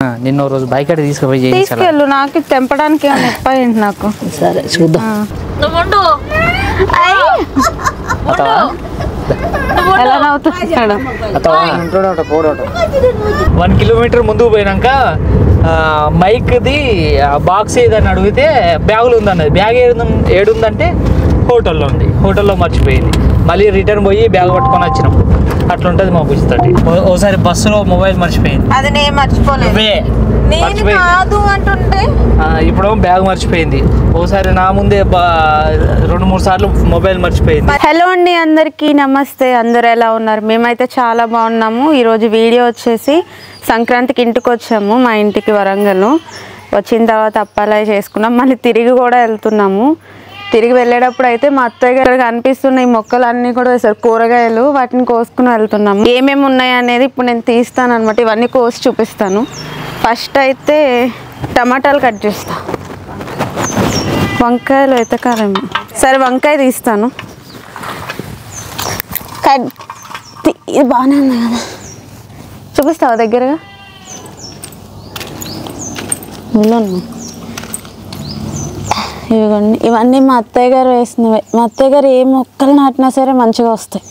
నిన్న రోజు బైక్ అడిగి తీసుకుపోయి తీసుకెళ్ళు. నాకు తెంపడానికి చెప్పండి నాకు. సరే చూద్దాం. 1 కిలోమీటర్ ముందుకు పోయినాక మైక్ది బాక్స్ ఏదని అడిగితే బ్యాగులు ఉందన్నది. బ్యాగ్ ఏడుందంటే హోటల్లో ఉంది. హోటల్లో మర్చిపోయింది. మళ్ళీ రిటర్న్ పోయి బ్యాగ్ పట్టుకొని వచ్చినాం. అట్లా ఉంటుంది మా బుజ్జితోటి. ఓసారి బస్సులో మొబైల్ మర్చిపోయింది. అది నేను మర్చిపోలేదు. ఇప్పుడు బ్యాగ్ మర్చిపోయింది. ఓసారి నా ముందే 2-3 సార్లు మొబైల్ మర్చిపోయింది. హలో అండి, అందరికీ నమస్తే. అందరు ఎలా ఉన్నారు? మేమైతే చాలా బాగున్నాము. ఈరోజు వీడియో వచ్చేసి సంక్రాంతికి ఇంటికి వచ్చాము. మా ఇంటికి వరంగల్ వచ్చిన తర్వాత అప్పాలై చేసుకున్నాం. మళ్ళీ తిరిగి కూడా వెళ్తున్నాము. తిరిగి వెళ్ళేటప్పుడు అయితే మా అత్తయ్య గారు కనిపిస్తున్న ఈ మొక్కలు అన్నీ కూడా వేసారు, కూరగాయలు. వాటిని కోసుకుని వెళ్తున్నాము. ఏమేమి ఉన్నాయి అనేది ఇప్పుడు నేను తీస్తాను అనమాట. ఇవన్నీ కోసి చూపిస్తాను. ఫస్ట్ అయితే టమాటాలు కట్ చేస్తా. వంకాయలు ఎతకాలేమో. సరే వంకాయ తీస్తాను. ఇది బాగానే ఉంది కదా, చూపిస్తావా దగ్గరగా? ఇవిగోండి, ఇవన్నీ మా అత్తయ్య గారు వేసినవే. మా అత్తయ్య గారు ఏ మొక్కలు నాటినా సరే మంచిగా వస్తాయి.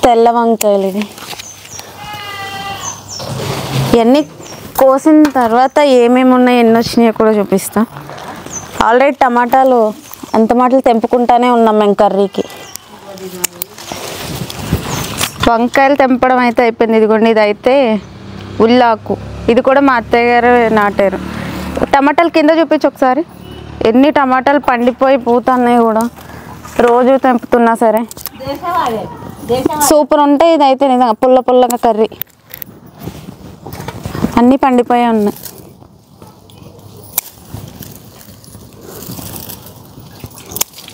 తెల్ల వంకాయలు ఇవి. ఇవన్నీ కోసిన తర్వాత ఏమేమి ఉన్నాయి, ఎన్ని వచ్చినాయో కూడా చూపిస్తా. ఆల్రెడీ టమాటాలు తెంపుకుంటానే ఉన్నాం మేము కర్రీకి. వంకాయలు తెంపడం అయితే అయిపోయింది. ఇదిగోండి, ఇదైతే ఉల్లాకు. ఇది కూడా మా అత్తయ్య గారు నాటారు. టమాటాలు కింద చూపించు ఒకసారి. ఎన్ని టమాటాలు పండిపోయి పోతున్నాయి కూడా, రోజు తెంపుతున్నా సరే. సూపర్ ఉంటాయి. ఇదైతే నిజంగా పుల్లగా కర్రీ. అన్నీ పండిపోయి ఉన్నాయి.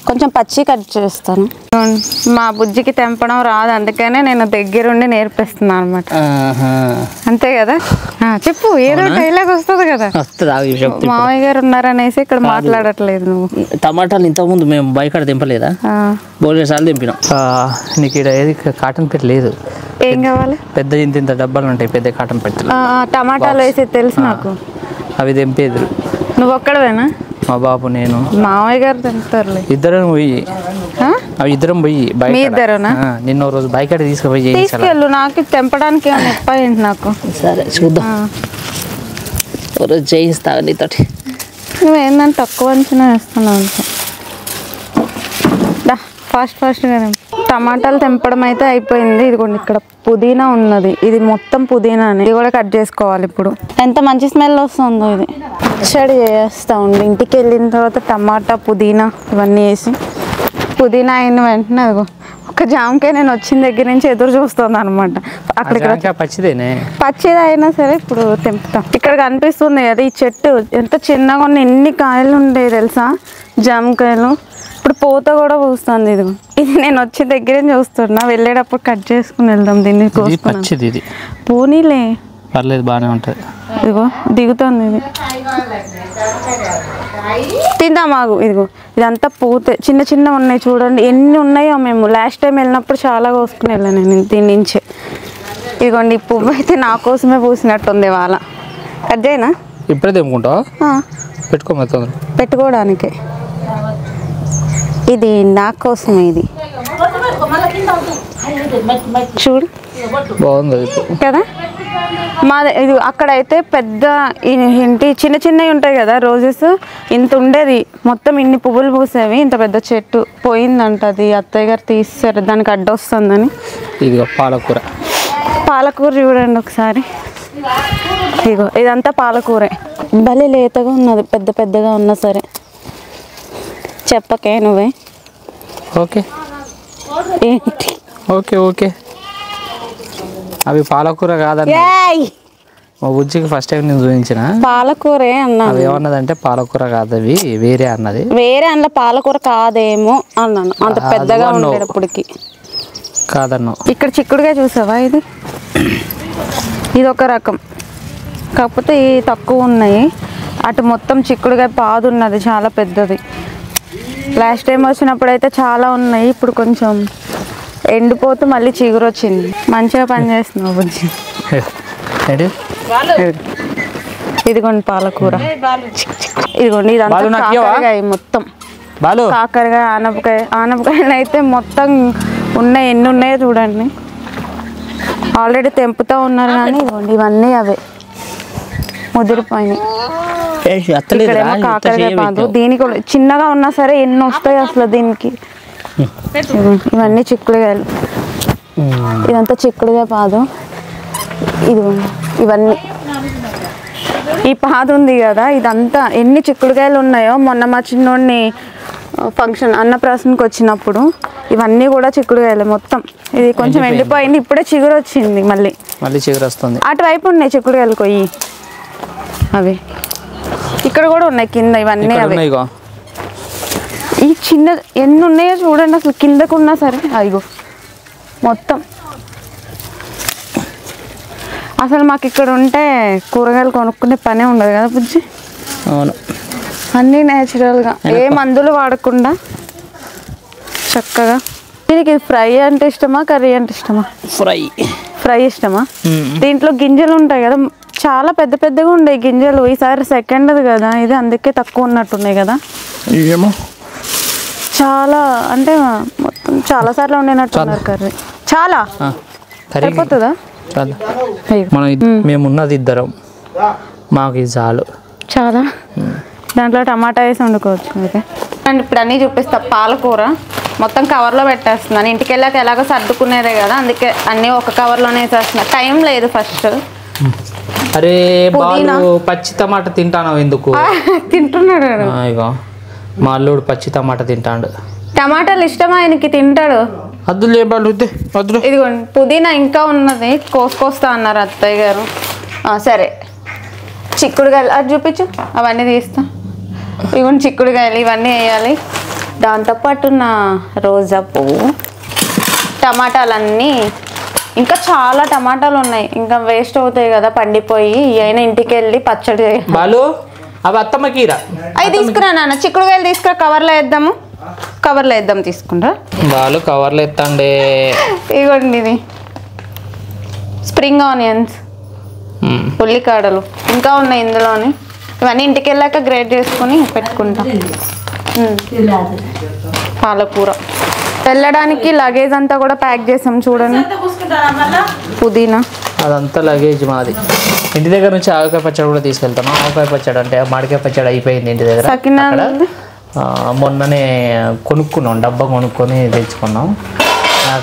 కొంచెం పచ్చి కట్ చేస్తాను. మా బుజ్జికి తెంపడం రాదు, అందుకనే నేను దగ్గరుండి నేర్పిస్తున్నాను అనమాట. అంతే కదా? చెప్పు, ఏదో డైలాగ్ వస్తుంది కదా. మామయ్య గారు ఉన్నారనేసి ఇక్కడ మాట్లాడట్లేదు నువ్వు. టమాటాలు ఇంతకుముందు మేము బైక్ అక్కడ తెంపలేదా? బోలెసార్లు తెంపినాం. నీకు ఇక్కడ ఏది కాటన్ పెట్టి లేదు. ఏం కావాలి? పెద్ద ఇంత డబ్బాలు ఉంటాయి, పెద్ద కాటన్ పెట్టి. టమాటాలు వేసి తెలుసు నాకు. అవి తెంపేది నువ్వు ఒక్కడవేనా? మా బాబు, నేను. మామయ్య గారు తెంపుతారులే. ఇద్దరం పోయి మీ ఇద్దరునా? నిన్న రోజు బైక్ అడిగి తీసుకుపోయి తీసుకెళ్ళు. నాకు తెంపడానికి చెప్పండి నాకు. సరే చూద్దాం. చేయిస్తా నీతోటి. నువ్వేందని తక్కువ అంచనా వేస్తున్నావు. ఫాస్ట్గా టమాటాలు తెంపడం అయితే అయిపోయింది. ఇదిగోండి, ఇక్కడ పుదీనా ఉన్నది. ఇది మొత్తం పుదీనాని. ఇది కూడా కట్ చేసుకోవాలి. ఇప్పుడు ఎంత మంచి స్మెల్ వస్తుందో. ఇది పచ్చడి చేస్తా ఉండి ఇంటికి వెళ్ళిన తర్వాత టమాటా, పుదీనా ఇవన్నీ వేసి. పుదీనా అయిన వెంటనే అదిగో ఒక జామకాయ నేను వచ్చిన దగ్గర నుంచి ఎదురు చూస్తుంది అనమాట. అక్కడ పచ్చిది అయినా సరే ఇప్పుడు తెంపుతాం. ఇక్కడ కనిపిస్తుంది కదా ఈ చెట్టు, ఎంత చిన్నగా ఉన్న ఎన్ని కాయలు ఉండేవి తెలుసా, జామకాయలు. ఇప్పుడు పూత కూడా పూస్తుంది. ఇది నేను వచ్చే దగ్గర చూస్తున్నా. వెళ్ళేటప్పుడు కట్ చేసుకుని వెళ్దాం. దీన్ని కోసుకుని పూనీలే పర్లేదు, బాగానే ఉంటుంది. ఇదిగో దిగుతుంది. ఇది తిందామాగు. ఇదిగో ఇదంతా పూతే చిన్న ఉన్నాయి. చూడండి ఎన్ని ఉన్నాయో. మేము లాస్ట్ టైం వెళ్ళినప్పుడు చాలా కోసుకుని వెళ్ళాను నేను దీని నుంచే. ఇదిగోండి, ఈ పువ్వు అయితే నా కోసమే పూసినట్టుంది వాళ్ళ. కట్ చేయనా? ఇప్పుడే తెంపుకుంటావా? పెట్టుకోవడానికే. ఇది నా కోసమే. ఇది చూడు, బాగుంది కదా. మాది ఇది. అక్కడైతే పెద్ద ఏంటి చిన్నవి ఉంటాయి కదా రోజెస్, ఇంత ఉండేది. మొత్తం ఇన్ని పువ్వులు పూసేవి. ఇంత పెద్ద చెట్టు పోయిందంట. అది అత్తయ్య గారు తీసారు, దానికి అడ్డు వస్తుందని. ఇదిగో పాలకూర చూడండి ఒకసారి. ఇదిగో ఇదంతా పాలకూరే. భలే లేతగా ఉన్నది, పెద్దగా ఉన్నా సరే. చెప్పకే నువ్వే. ఓకే ఏంటి ఓకే అవి పాలకూర కాదండి. మా బుజ్జికి ఫస్ట్ టైం నేను చూపించిన పాలకూరే అన్నా. అవి ఏమన్నదంటే పాలకూర కాదు, అవి వేరే అన్నది. వేరే అందులో పాలకూర కాదేమో అన్నాను. అంత పెద్దగా ఉండేటప్పటికి కాదన్నా. ఇక్కడ చిక్కుడుగా చూసావా? ఇది ఒక రకం, కాకపోతే ఇవి తక్కువ ఉన్నాయి. అటు మొత్తం చిక్కుడుగా పాదు ఉన్నది, చాలా పెద్దది. లాస్ట్ టైం వచ్చినప్పుడు అయితే చాలా ఉన్నాయి. ఇప్పుడు కొంచెం ఎండిపోతూ మళ్ళీ చిగురు వచ్చింది. మంచిగా పని చేస్తున్నావు బుజ్జి. ఇదిగోండి పాలకూర, ఇదిగోండి ఇదంతా కాకరకాయ, మొత్తం కాకరకాయ, ఆనపకాయలు అయితే మొత్తం ఉన్నాయి. ఎన్ని ఉన్నాయో చూడండి. ఆల్రెడీ తెంపుతూ ఉన్నారు కానీ ఇదిగోండి ఇవన్నీ అవే ముదిరిపోయినాయి. ఇక్కడేమో కాకరకాయ పాదు, దీనికి చిన్నగా ఉన్నా సరే ఎన్ని వస్తాయి అసలు దీనికి. ఇవన్నీ చిక్కుడుకాయలు, ఇదంతా చిక్కుడుకాయ పాదు. ఇదిగోండి ఇవన్నీ ఈ పాదు ఉంది కదా, ఇదంతా ఎన్ని చిక్కుడుకాయలు ఉన్నాయో. మొన్న మా చిన్నోడిని ఫంక్షన్ అన్నప్రాసనకి వచ్చినప్పుడు ఇవన్నీ కూడా చిక్కుడుకాయలు మొత్తం. ఇది కొంచెం ఎండిపోయింది, ఇప్పుడే చిగురు వచ్చింది. మళ్ళీ చిగురు వస్తుంది. అటువైపు ఉన్నాయి చిక్కుడుకాయలు కొయ్యి, అవి ఇక్కడ కూడా ఉన్నాయి కింద. ఇవన్నీ అవి ఈ చిన్న ఎన్ని ఉన్నాయో చూడండి అసలు, కిందకు ఉన్నా సరే. అదిగో మొత్తం అసలు మాకు ఇక్కడ ఉంటే కూరగాయలు కొనుక్కునే పనే ఉండదు కదా బుజ్జి. అవును, అన్నీ న్యాచురల్గా ఏ మందులు వాడకుండా చక్కగా. దీనికి ఫ్రై అంటే ఇష్టమా, కర్రీ అంటే ఇష్టమా? ఫ్రై ఇష్టమా? దీంట్లో గింజలు ఉంటాయి కదా, చాలా పెద్ద పెద్దగా ఉండే గింజలు. ఈసారి సెకండ్ది కదా ఇది, అందుకే తక్కువ ఉన్నట్టున్నాయి కదా. చాలా అంటే మొత్తం చాలా సార్లు వండినట్టున్నారు కర్రీ. చాలా సరిపోతుందా? మేమున్నది ఇద్దరం, మాకు ఇది చాలు. చాలా దాంట్లో టమాటా వేసి వండుకోవచ్చు. అయితే అండ్ ఇప్పుడు అన్నీ చూపిస్తా. పాలకూర మొత్తం కవర్లో పెట్టేస్తున్నాను. ఇంటికి వెళ్ళాక ఎలాగో సర్దుకునేదే కదా, అందుకే అన్నీ ఒక కవర్లోనే వేసేస్తున్నా. టైం లేదు ఫస్ట్. అరే పచ్చి టమాటా తింటాను ఎందుకు? తింటున్నాడు ఇగో మా అల్లుడు పచ్చి టమాటా తింటాడు. టమాటాలు ఇష్టమా ఆయనకి? తింటాడు. ఇదిగోండి పుదీనా ఇంకా ఉన్నది, కోసుకొస్తా అన్నారు అత్తయ్య గారు. సరే చిక్కుడుకాయలు అది చూపించు, అవన్నీ తీస్తా. ఇదిగోండి చిక్కుడుకాయలు ఇవన్నీ వేయాలి. దాంతోపాటు నా రోజా పువ్వు, టమాటాలన్నీ, ఇంకా చాలా టమాటాలు ఉన్నాయి. ఇంకా వేస్ట్ అవుతాయి కదా పండిపోయి. అయినా ఇంటికి వెళ్ళి పచ్చడి బాలు అవి అత్తమ్మకీరా అవి తీసుకురా నాన్న. చిక్కుడుకాయలు తీసుకురా, కవర్లో వేద్దాము. కవర్లో వేద్దాం, తీసుకుంటా బాలు కవర్లో ఎత్తండి. ఇదిగోండి ఇది స్ప్రింగ్ ఆనియన్స్, ఉల్లికాడలు ఇంకా ఉన్నాయి ఇందులోని. ఇవన్నీ ఇంటికి వెళ్ళాక గ్రేట్ చేసుకుని పెట్టుకుంటాం. పాలకూర వెళ్ళడానికి లగేజ్ అంతా కూడా ప్యాక్ చేసాం చూడండి. పుదీనా అదంతా లగేజ్ మాది. ఇంటి దగ్గర నుంచి ఆవకాయ పచ్చడి కూడా తీసుకెళ్తాను. ఆవకాయ పచ్చడి అంటే మామిడికాయ పచ్చడి అయిపోయింది ఇంటి దగ్గర. మొన్ననే కొనుక్కున్నాం, డబ్బా కొనుక్కొని తెచ్చుకున్నాం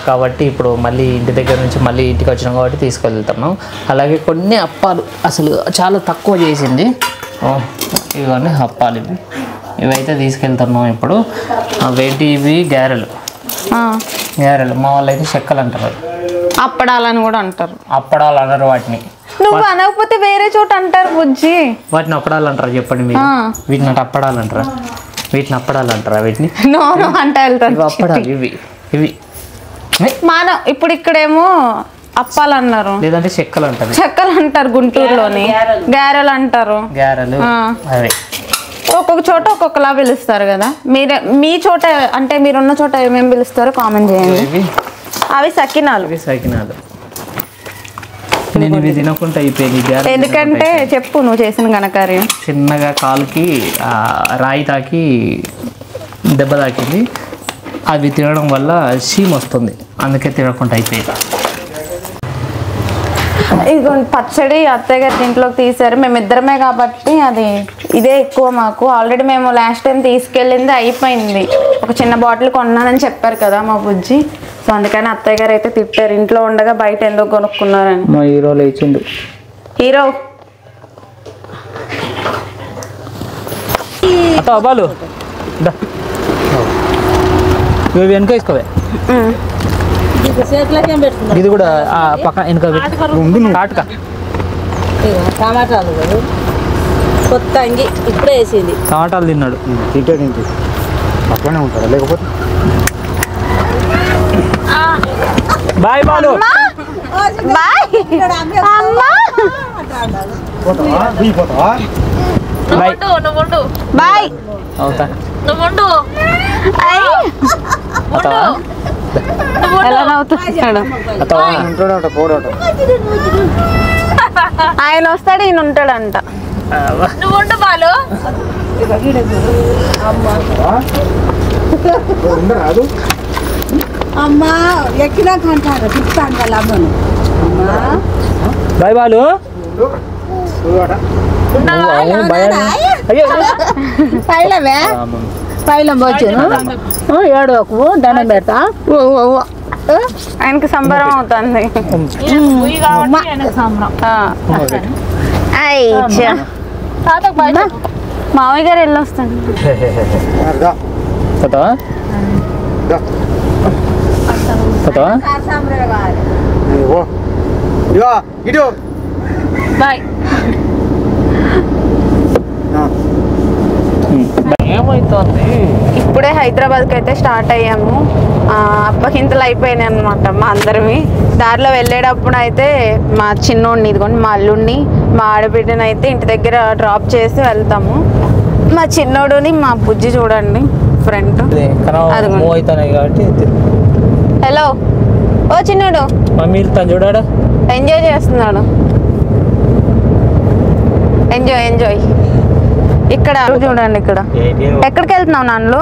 కాబట్టి ఇప్పుడు మళ్ళీ ఇంటి దగ్గర నుంచి మళ్ళీ ఇంటికి వచ్చినాం కాబట్టి తీసుకెళ్తున్నాం. అలాగే కొన్ని అప్పాలు అసలు చాలా తక్కువ చేసింది. ఇవన్నీ అప్పాలు, ఇవైతే తీసుకెళ్తున్నాం ఇప్పుడు. వేటి ఇవి గారెలు, మా వాళ్ళు అయితే చెక్కలు అంటారు. అప్పడాలని కూడా అంటారు. అప్పడాలు అనరు వాటిని. నువ్వు అనకపోతే వేరే చోట అంటారు బుజ్జి. వాటిని అప్పడాలు అంటారు చెప్పండి మీరు. వీటిని అప్పడాలు అంటారా? వీటిని అప్పడాలు అంటారా? వీటిని అంటే అప్పడాలు ఇవి ఇవి మాన. ఇప్పుడు ఇక్కడేమో అప్పాలు అన్నారు, లేదంటే చెక్కలు అంటారు. చెక్కలు అంటారు గుంటూరులోని. గారెలు అంటారు. గారెలు అవే ఒక్కొక్క చోట ఒక్కొక్కలా పిలుస్తారు కదా. మీ చోట అంటే మీరున్న చోట ఏమేమి పిలుస్తారో కామెంట్ చేయండి. అవి సకినాలు. సకినాలు నేను ఇవి తినకుండా అయిపోయింది. ఎందుకంటే చెప్పు నువ్వు చేసిన ఘనకార్యం. చిన్నగా కాలుకి రాయి తాకి దెబ్బ తాకింది. అవి తినడం వల్ల సీమ్ వస్తుంది, అందుకే తినకుండా అయిపోయింది. ఇదిగో పచ్చడి అత్తయ్య గారి ఇంట్లోకి తీసారు. మేమిద్దరమే కాబట్టి అది ఇదే ఎక్కువ మాకు. ఆల్రెడీ మేము లాస్ట్ టైం తీసుకెళ్ళింది అయిపోయింది. ఒక చిన్న బాటిల్ కొన్నానని చెప్పారు కదా మా బుజ్జి. సో అందుకని అత్తయ్య గారు అయితే తిట్టారు, ఇంట్లో ఉండగా బయట ఎందుకు కొనుక్కున్నారని. మా హీరో లేచిండు. హీరో బాలు వెనక వేసుకోవే. ఇది కూడా పక్క వెనక కాటుక. టమాటాలు కొత్త అంగి ఇప్పుడే వేసింది. టమాటాలు తిన్నాడు. పక్కనే ఉంటారా లేకపోతే? బాయ్ బాలు. బాయ్ బాయ్ అవుతా ఎలా నవ్వుతున్నాడు అత్తవా ఉంటాడట పోడట ఆయన వస్తాడు ఈయన ఉంటాడంట ఉండరాదు అమ్మా ఎక్కినాక అంటారు తిప్పుతాను వాళ్ళ అమ్మను అమ్మా బాయ్ బాలు అయ్యో పైలమే పైలం వచ్చాను ఏడోకు దండం పెడతా ఆయనకి సంబరం అవుతుంది మామయ్య గారు వెళ్ళొస్తాను పోతావా పోతావా ఇటు బాయ్ ఏమైతుంది ఇప్పుడే హైదరాబాద్కి అయితే స్టార్ట్ అయ్యాము అప్పగింతలు అయిపోయినాయి అనమాట మా అందరివి దారిలో వెళ్ళేటప్పుడు అయితే మా చిన్నోడిని ఇదిగోండి మా అల్లుడిని మా ఆడబిడ్డని అయితే ఇంటి దగ్గర డ్రాప్ చేసి వెళ్తాము మా చిన్నోడుని మా బుజ్జి చూడండి ఫ్రంట్ మూవ్ అవుతాయి కాబట్టి హలో ఓ చిన్నోడు మీరు తను చూడాడా ఎంజాయ్ చేస్తున్నాడు ఎంజాయ్ ఎంజాయ్ ఇక్కడ చూడండి ఇక్కడ ఎక్కడికి వెళ్తున్నాం నాన్నలు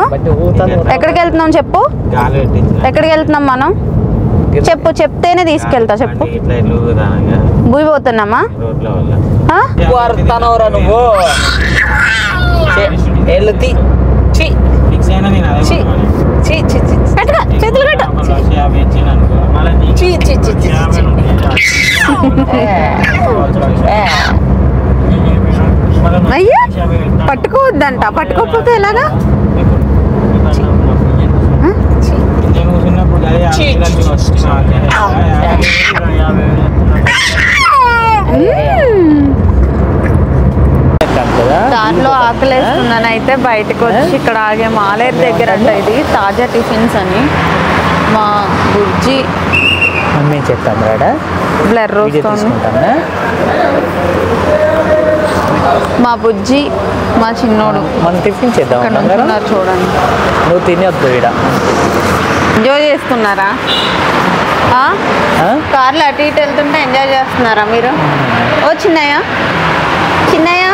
ఎక్కడికి వెళ్తున్నాం చెప్పు ఎక్కడికి వెళ్తున్నాం మనం చెప్పు చెప్తేనే తీసుకెళ్తా చెప్పు భూమి పోతున్నామా నువ్వు చేతులు కట్ట అయ్యా పట్టుకోవద్దంట పట్టుకోకపోతే ఎలాగా దాంట్లో ఆకలేస్తున్నాను అయితే బయటకు వచ్చి ఇక్కడ ఆగే మాలేరు దగ్గర అంట ఇది తాజా టిఫిన్స్ అని మా బుజ్జి మేము చెప్తాం రాడా బ్లర్ రోస్తుంది మా బుజ్జి మా చిన్నోడు మనం టిఫిన్ చేద్దాం చూడండి నువ్వు తినొద్దు ఇక్కడ ఎంజాయ్ చేస్తున్నారా కార్లో అటు ఇటు వెళ్తుంటే ఎంజాయ్ చేస్తున్నారా మీరు ఓ చిన్నయ్య చిన్నయ్య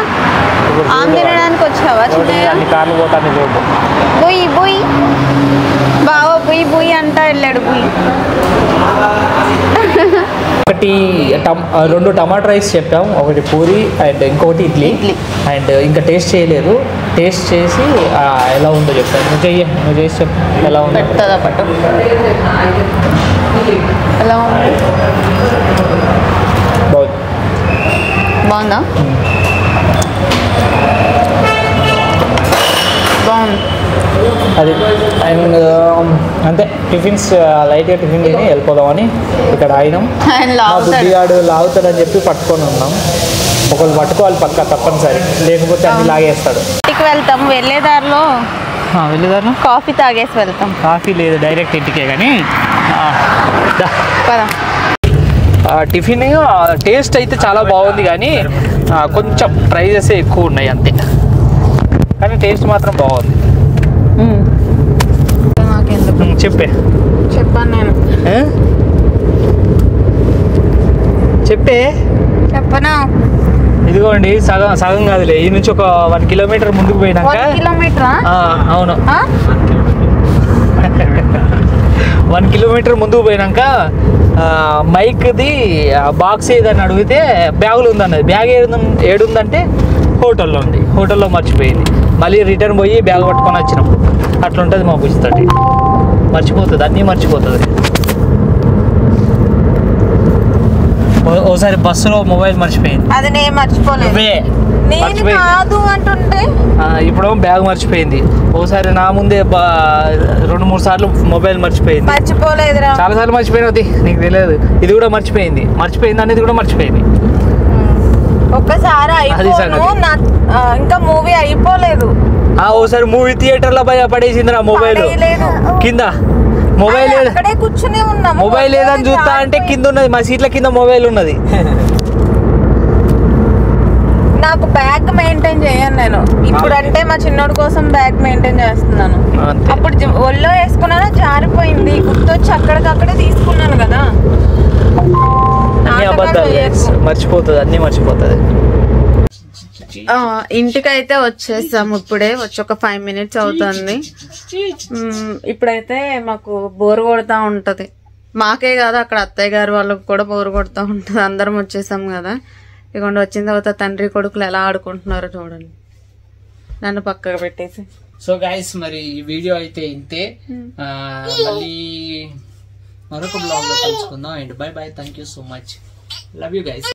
ఆమె తినడానికి వచ్చావా చిన్నయ్య కార్లు పోతాను చూడు బుయ్ బుయ్ బావో బుయ్ బుయ్ అంటా వెళ్ళాడు బుయ్ ఒకటి 2 టమాటా రైస్ చెప్పాం ఒకటి పూరి అండ్ ఇంకొకటి ఇడ్లీ అండ్ ఇంకా టేస్ట్ చేయలేదు టేస్ట్ చేసి ఎలా ఉందో చెప్తాను నువ్వు చేసి చెప్పు ఎలా ఉందో పెడతా పట్టు ఎలా ఉంది బాగుందా బాగుంది అది అండ్ అంతే టిఫిన్స్ లైట్గా టిఫిన్ తిని వెళ్ళిపోదామని ఇక్కడ ఆగినాం మా బుద్ధిగాడు లాగుతాడని చెప్పి పట్టుకొని ఉన్నాం ఒకళ్ళు పట్టుకోవాలి పక్క తప్పనిసరి లేకపోతే అన్ని లాగేస్తాడు ఇంటికి వెళ్తాం వెళ్ళేదారిలో వెళ్ళేదారు కాఫీ తాగేసి వెళ్తాం కాఫీ లేదు డైరెక్ట్ ఇంటికే కానీ కదా టిఫిన్ టేస్ట్ అయితే చాలా బాగుంది కానీ కొంచెం ప్రైజెస్ ఎక్కువ ఉన్నాయి అంతే కానీ టేస్ట్ మాత్రం బాగుంది చెప్పే చెప్పాను నేను చెప్పే చెప్పనా ఇదిగోండి సగం సగం కాదులే ఈ నుంచి ఒక 1 కిలోమీటర్ ముందుకు పోయినాక కిలోమీటరా అవును 1 కిలోమీటర్ ముందుకు పోయినాక మైక్ది బాక్స్ ఏదని అడిగితే బ్యాగులు ఉందన్నది బ్యాగ్ ఏడుందంటే హోటల్లో ఉంది హోటల్లో మర్చిపోయింది మళ్ళీ రిటర్న్ పోయి బ్యాగ్ పట్టుకొని వచ్చినాం అట్లా ఉంటుంది మా బుజ్జితోటి మర్చిపోతుంది అన్నీ మర్చిపోతుంది ఓసారి బస్సులో మొబైల్ మర్చిపోయింది అది నేను మర్చిపోలేదు నేను కాదు అంటుంటే ఇప్పుడు బ్యాగ్ మర్చిపోయింది ఓసారి నా ముందే 2-3 సార్లు మొబైల్ మర్చిపోయింది మర్చిపోలేదురా చాలా సార్లు మర్చిపోయినది నీకు తెలియదు ఇది కూడా మర్చిపోయింది అనేది కూడా మర్చిపోయింది ఒక్కసారి ఇంకా మూవీ అయిపోలేదు ఓసారి మూవీ థియేటర్లో పడేసింది నా మొబైల్ కింద మొబైల్ కూర్చుని ఉన్నా మొబైల్ ఏదని చూస్తా అంటే కింద ఉన్నది మా సీట్ల కింద మొబైల్ ఉన్నది నాకు బ్యాగ్ మెయింటైన్ చేయను నేను. ఇప్పుడు అంటే మా చిన్నోడి కోసం బ్యాగ్ మెయింటైన్ చేస్తున్నాను. అప్పుడు ఒళ్ళో వేసుకున్నాను, జారిపోయింది, గుర్తొచ్చి అక్కడికక్కడే తీసుకున్నాను కదా. అన్ని అబద్ధాలు, మర్చిపోతుంది, అన్ని మర్చిపోతుంది. ఇంటికైతే వచ్చేసాం ఇప్పుడే, వచ్చి ఒక 5 minutes అవుతుంది. ఇప్పుడైతే మాకు బోర్ కొడతా ఉంటది. మాకే కాదు, అక్కడ అత్తయ్య గారు వాళ్ళకి కూడా బోర్ కొడతా ఉంటది. అందరం వచ్చేసాం కదా. ఇదిగోండి వచ్చిన తర్వాత తండ్రి కొడుకులు ఎలా ఆడుకుంటున్నారో చూడండి, నన్ను పక్కకు పెట్టేసి. సో గైస్, మరి ఈ వీడియో అయితే ఇంతే. మళ్ళీ మరొక బ్లాగ్ లో కలుసుకుందాం. And by by, thank you so much, love you guys.